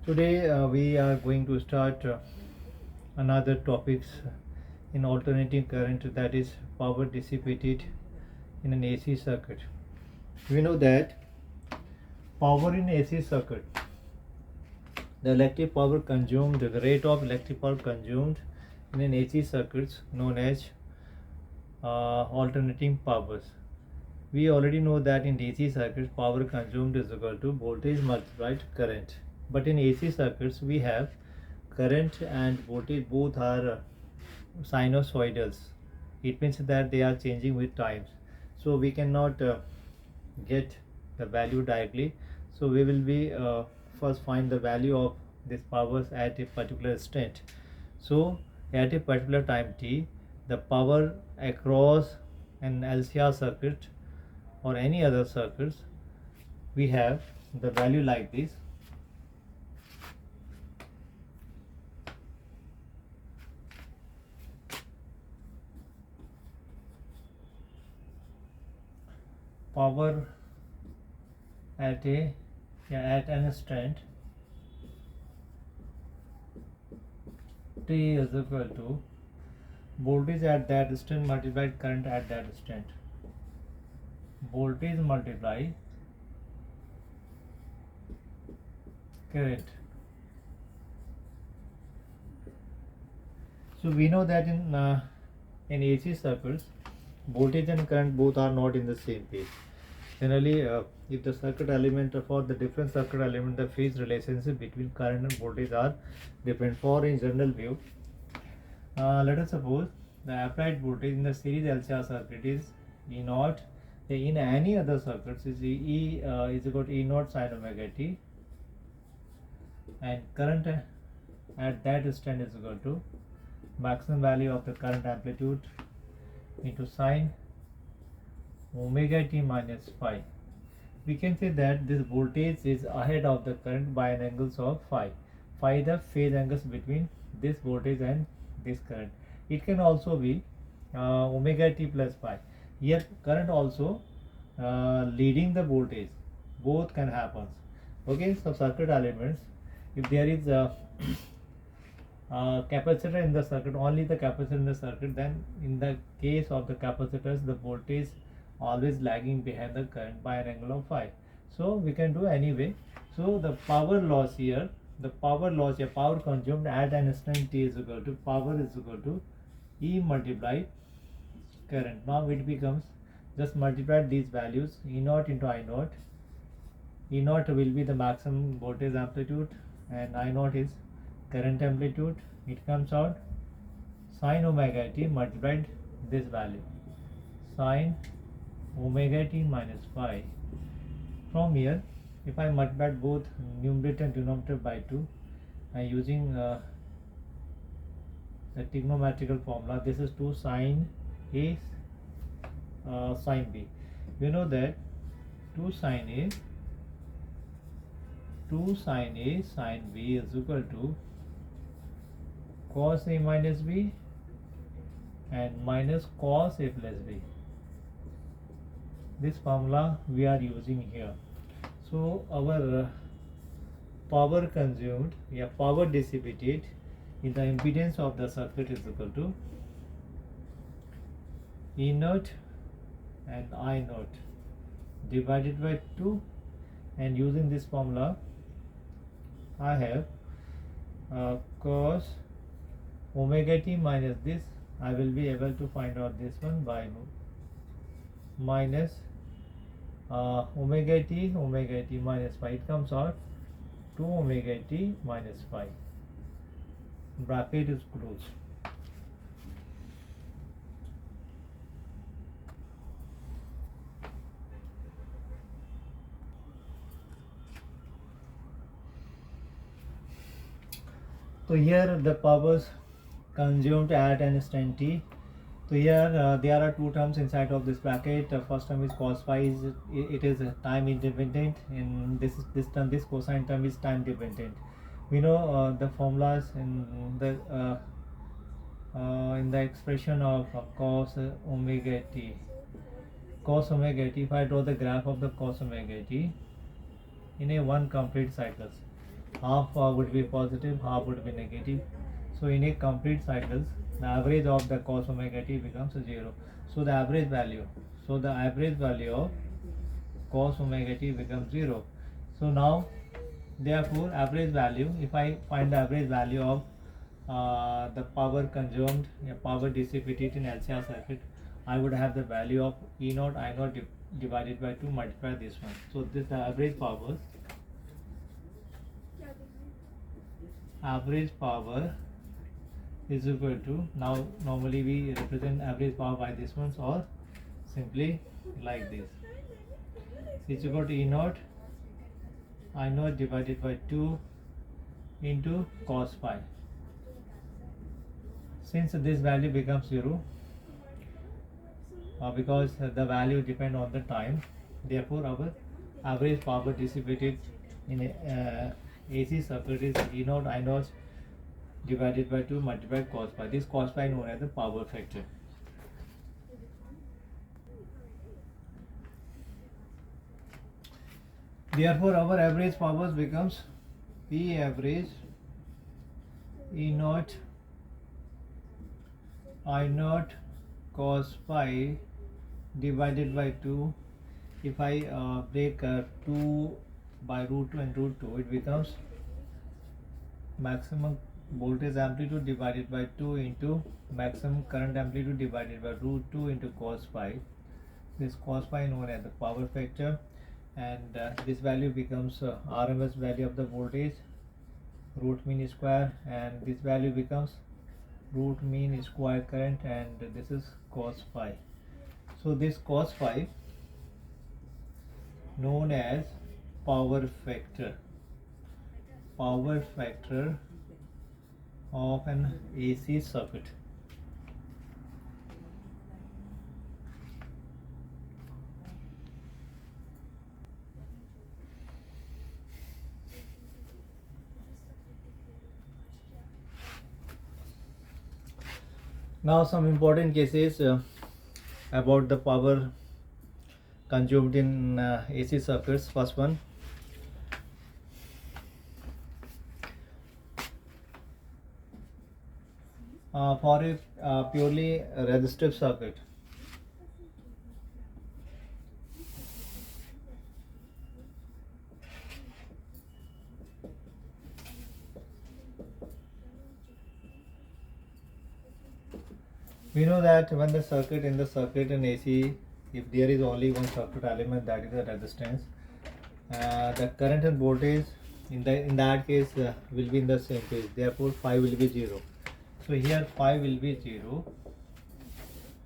Today we are going to start another topics in alternating current, that is power dissipated in an AC circuit. We know that power in AC circuit, the electric power consumed, the rate of electric power consumed in an AC circuits known as alternating powers. We already know that in DC circuits power consumed is equal to voltage multiplied current. But in AC circuits we have current and voltage both are sinusoidals. It means that they are changing with times. So we cannot get the value directly. So we will be first find the value of these powers at a particular state. So at a particular time t, the power across an LCR circuit or any other circuits, we have the value like this. Power at at an instant t is equal to voltage at that instant multiplied current at that instant. Voltage multiply current. So we know that in AC circuits, voltage and current both are not in the same phase. Generally, if the circuit element for the different circuit element, the phase relationship between current and voltage are different. For in general view, let us suppose the applied voltage in the series LCR circuit is E naught. In any other circuits is is equal to E naught sin omega t, and current at that instant is equal to maximum value of the current amplitude into sine omega t minus phi. We can say that this voltage is ahead of the current by an angles of phi. Phi is the phase angles between this voltage and this current. It can also be omega t plus phi. Here current also leading the voltage. Both can happen. Okay, so circuit elements, if there is a capacitor in the circuit, only the capacitor in the circuit, then in the case of the capacitors, the voltage always lagging behind the current by an angle of phi. So we can do anyway. So the power loss here, the power loss, a power consumed at an instant t is equal to power is equal to E multiplied current. Now it becomes, just multiply these values, E naught into I naught. E naught will be the maximum voltage amplitude and I naught is current amplitude. It comes out sine omega t multiplied this value, sine omega t minus phi. From here, if I multiply both numerator and denominator by 2, I am using the trigonometrical formula. This is 2 sine A sine B. We know that 2 sine A sine B is equal to cos A minus B and minus cos A plus B. This formula we are using here. So our power consumed, power dissipated in the impedance of the circuit is equal to E naught and I naught divided by 2, and using this formula I have cos omega t minus this, I will be able to find out this one by minus omega t minus phi. It comes out 2 omega t minus phi. Bracket is closed. So here the powers consumed at an instant t. So here there are two terms inside of this bracket. First term is cos phi, it is time independent, and this term, this cosine term is time dependent. We know the formulas in the expression of cos omega t. Cos omega t, if I draw the graph of the cos omega t in a one complete cycles, half would be positive, half would be negative. So in a complete cycles, the average of the cos omega t becomes 0. So the average value, of cos omega t becomes 0. So now, therefore, average value, if I find the average value of the power consumed, power dissipated in LCR circuit, I would have the value of E naught I naught divided by 2 multiplied this one. So this average power is equal to, now normally we represent average power by this one or simply like this. It's equal to E naught I naught divided by 2 into cos phi. Since this value becomes 0, because the value depends on the time, therefore our average power dissipated in a AC circuit is E naught I naught divided by 2 multiplied cos phi. This cos phi known as the power factor. Therefore our average power becomes P average E naught I naught cos phi divided by 2. If I break 2 by root 2 and root 2, it becomes maximum voltage amplitude divided by 2 into maximum current amplitude divided by root 2 into cos phi. This cos phi known as the power factor, and this value becomes RMS value of the voltage, root mean square, and this value becomes root mean square current, and this is cos phi. So this cos phi known as power factor of an AC circuit. Now some important cases about the power consumed in AC circuits. First one, for a purely resistive circuit, we know that when the circuit in AC, if there is only one circuit element, that is a resistance, the current and voltage in that case will be in the same phase. Therefore phi will be 0. So here phi will be 0.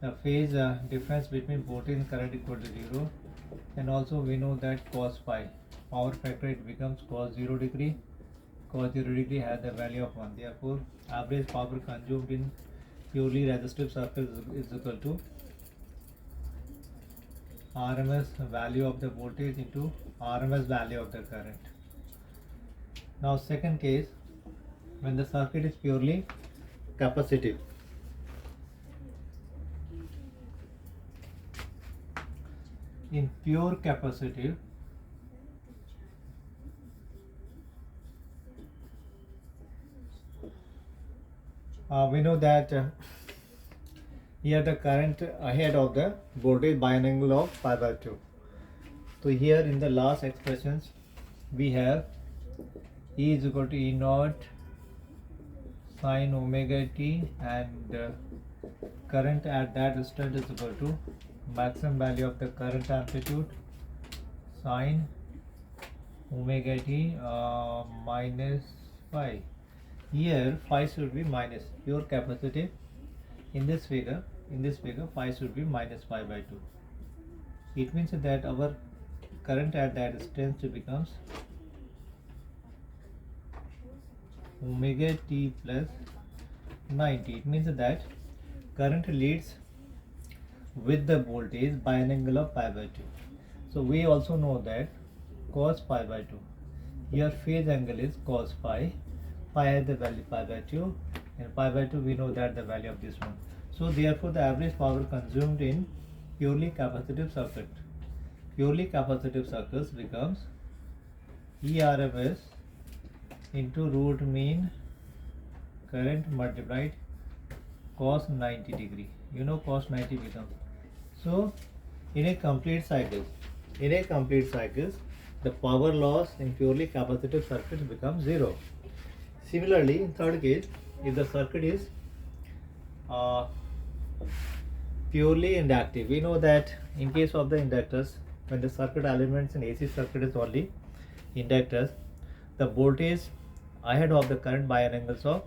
The phase difference between voltage and current equal to 0, and also we know that cos phi power factor, it becomes cos 0 degree. Cos 0 degree has the value of 1. Therefore average power consumed in purely resistive circuit is equal to RMS value of the voltage into RMS value of the current. Now second case, when the circuit is purely capacitive. In pure capacitive, we know that here the current ahead of the voltage by an angle of pi by 2. So here in the last expressions we have E is equal to E naught sin omega t, and current at that instant is equal to maximum value of the current amplitude sin omega t minus phi. Here phi should be minus, pure capacitive. In this figure phi should be minus pi by 2. It means that our current at that distance becomes omega t plus 90. It means that current leads with the voltage by an angle of pi by 2. So we also know that cos pi by 2. Here phase angle is cos phi. Phi has the value pi by 2, and pi by 2 we know that the value of this one. So therefore the average power consumed in purely capacitive circuits becomes ERMS into root mean current multiplied cos 90 degree. You know cos 90 becomes. So in a complete cycle, the power loss in purely capacitive circuits becomes zero. Similarly, in third case, if the circuit is uh, purely inductive, we know that in case of the inductors, when the circuit elements in AC circuit is only inductors, the voltage ahead of the current by an angle of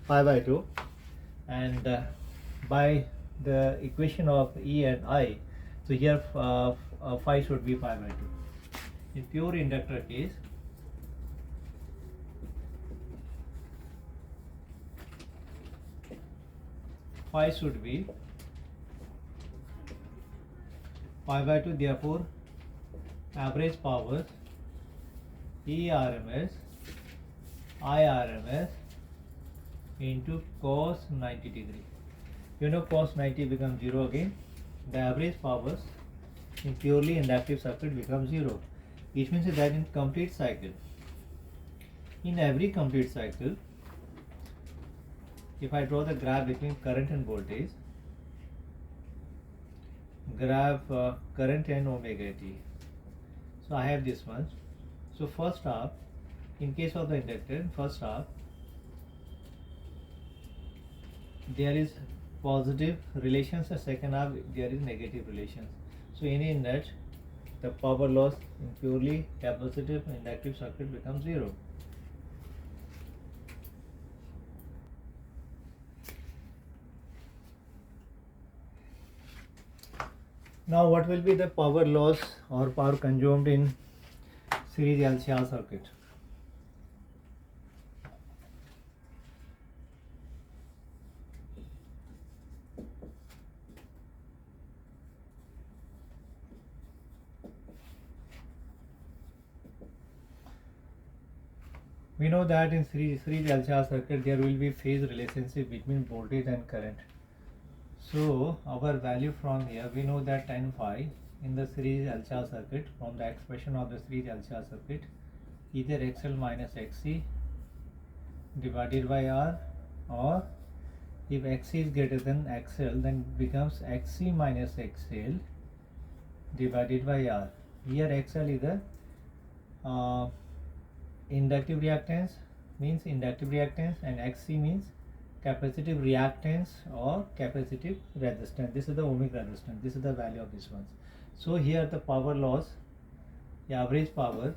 pi by 2, and by the equation of E and I, so here phi should be pi by 2. In pure inductor case, phi should be pi by 2, therefore average power E RMS I RMS into cos 90 degree. You know cos 90 becomes 0 again. The average powers in purely inductive circuit becomes 0. Which means that in complete cycle, in every complete cycle, if I draw the graph between current and voltage, graph current and omega t. So I have this one. So first half, in case of the inductor, first half there is positive relations, and second half there is negative relations. So in net, the power loss in purely capacitive inductive circuit becomes 0. Now what will be the power loss or power consumed in series LCR circuit? We know that in series LCR circuit there will be phase relationship between voltage and current. So our value from here, we know that tan phi in the series LCR circuit, from the expression of the series LCR circuit, either XL minus XC divided by R, or if XC is greater than XL, then it becomes XC minus XL divided by R. Here XL is the inductive reactance, means inductive reactance, and XC means capacitive reactance or capacitive resistance. This is the ohmic resistance. This is the value of this one. So here the power loss, the average power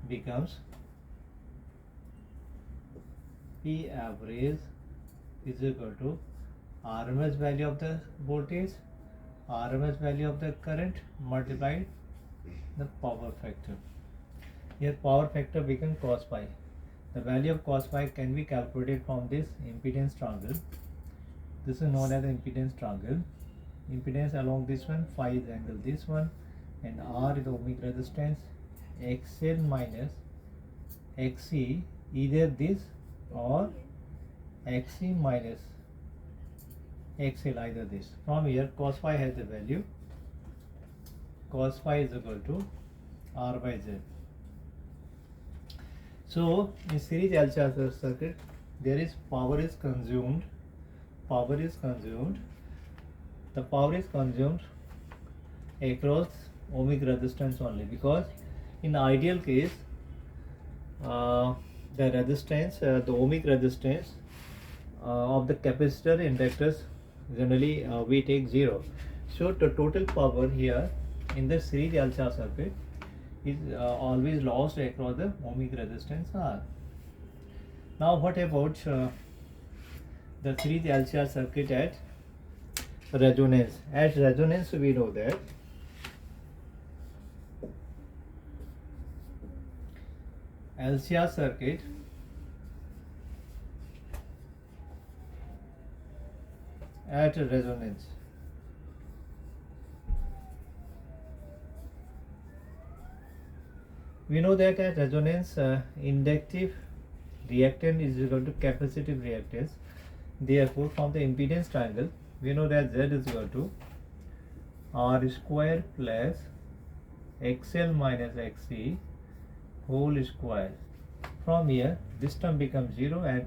becomes P average is equal to RMS value of the voltage, RMS value of the current multiplied the power factor. Here power factor becomes cos pi. The value of cos phi can be calculated from this impedance triangle. This is known as the impedance triangle. Impedance along this one, phi is angle this one, and R is the ohmic resistance. XL minus XC, either this or XC minus XL, either this. From here cos phi has the value, cos phi is equal to R by Z. So in series LCR circuit, there is power is consumed. The power is consumed across ohmic resistance only, because in ideal case, the resistance, the ohmic resistance of the capacitor inductors generally we take 0. So the total power here in the series LCR circuit is always lost across the ohmic resistance R. Now what about the series LCR circuit at resonance? At resonance we know that LCR circuit at resonance, we know that at resonance inductive reactance is equal to capacitive reactance. Therefore from the impedance triangle we know that Z is equal to R square plus XL minus XC whole square. From here, this term becomes 0, and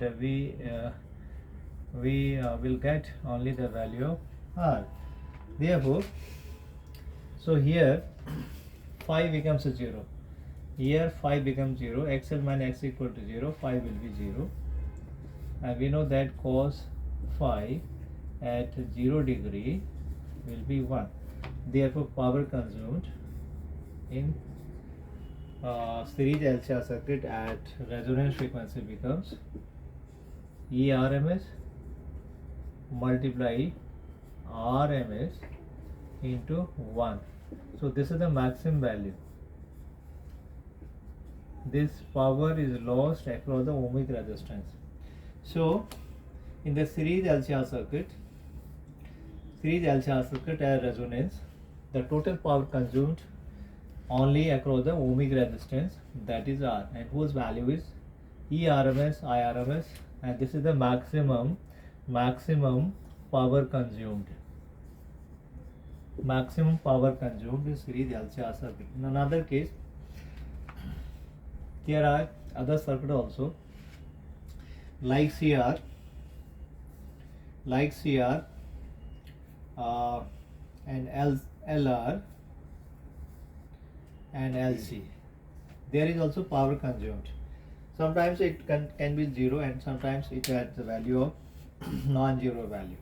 we will get only the value of R. Therefore, so here 5 becomes a 0. Here 5 becomes 0. XL minus X equal to 0. 5 will be 0. And we know that cos phi at 0 degree will be 1. Therefore, power consumed in series LCR circuit at resonance frequency becomes ERMS multiply RMS into 1. So this is the maximum value. This power is lost across the ohmic resistance. So in the series LCR circuit at resonance, the total power consumed only across the ohmic resistance, that is R, and whose value is ERMS, IRMS, and this is the maximum power consumed. Maximum power consumed in series LCR circuit. In another case, there are other circuit also, like CR, and LR and LC. There is also power consumed. Sometimes it can be 0, and sometimes it has the value of non-zero value.